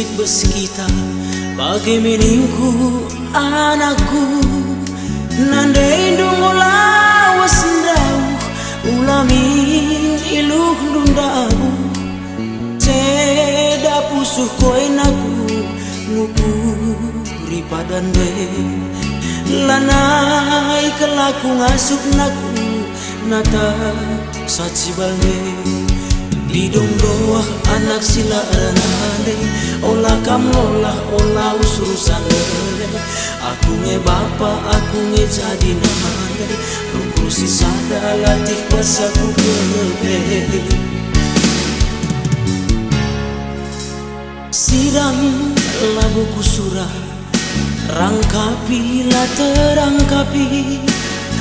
sulit besikita bagi meningku anakku nandai dungola wasndau ulamin iluh lundabu ceda pusuh koinaku ngukuri padan be lanai kelaku ngasuk naku nata sacibal be Didong doah anak sila aranade olah kamolah olah usurusan lele aku nge bapa aku nge jadi nade rukusi sada latih pasaku kelbe sidang labuku surah rangkapi la terangkapi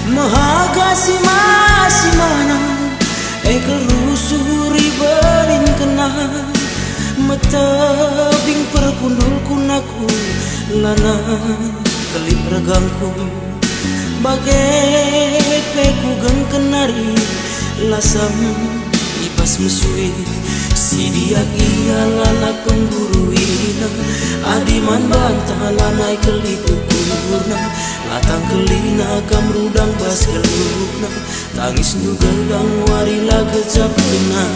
mahagasi masih mana ekel rusuri berin kena metebing perkundul kunaku lana kelip regangku bagai peku geng kenari lasam ipas mesui si dia ia lala pengguruina adiman bantah lanai kelip ukurna latang kelina kamrudang bas gelukna tangis nu geldang warila kecap kenang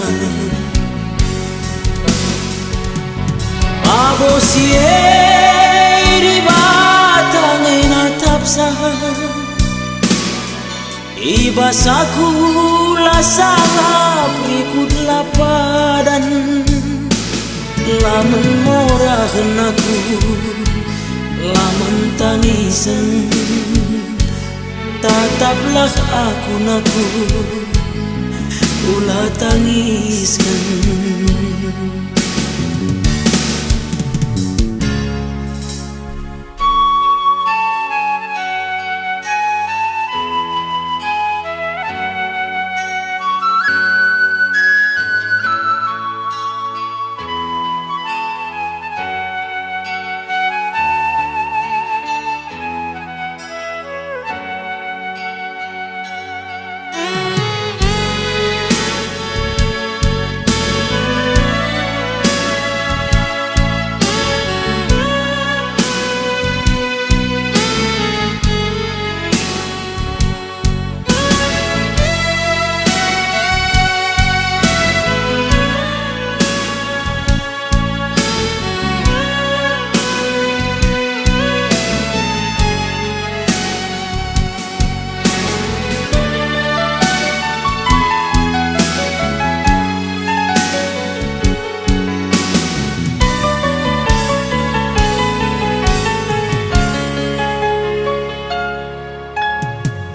abosie di batang enatap sah ibasaku lasangap ikut lapadan lamun morahan aku lamun tangisan tataplah aku naku ulah tangiskan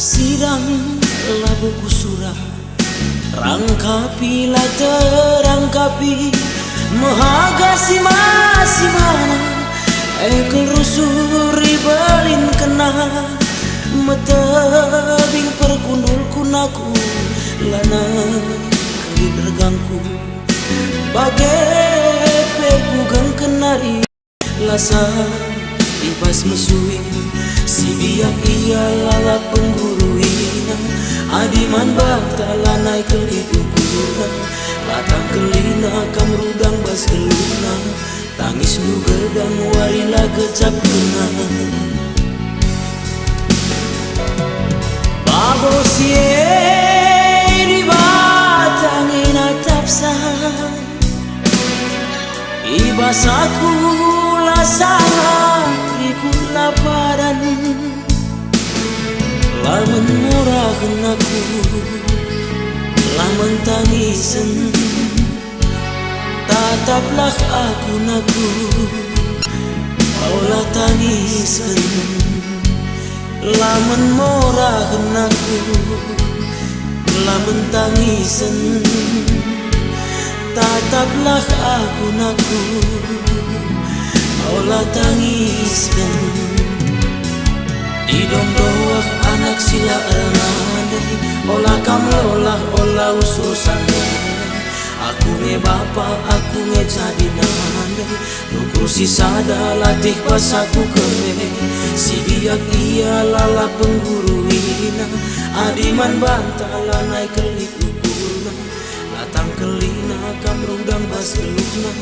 sidang labuku surah rangkapi la terangkapi mahagasi masih mana ekel rusuri belin kena metebing perkundul kunaku lana kelip regangku bagai peku geng kenari lasa ipas mesui si biak ia lala pengguruina adiman batala naik kelipukuna latang kelina kamrudang bas geluna tangis nu gedang warila kecap kenang babosie di batang enatap sah ibasaku lasang ikut laparan lamun murahkan aku lamun tangisan tataplah aku naku olah tangiskan lamun murahkan aku lamun tangisan tataplah aku naku olah tangiskan Didong doah anak sila aranade olah kamolah olah usurusan aku nge bapa aku nge jadi nande rukusi sada latih pasaku kebe si biak ia lala pengguruina adiman bantala naik kelip ukurna latang kelina kamrudang bas gelukna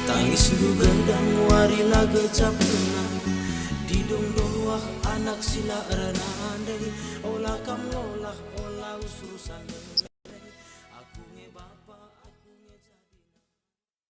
tangis juga dan warilah gecap tenang di dong doah anak sila ranandai olah kam ngolah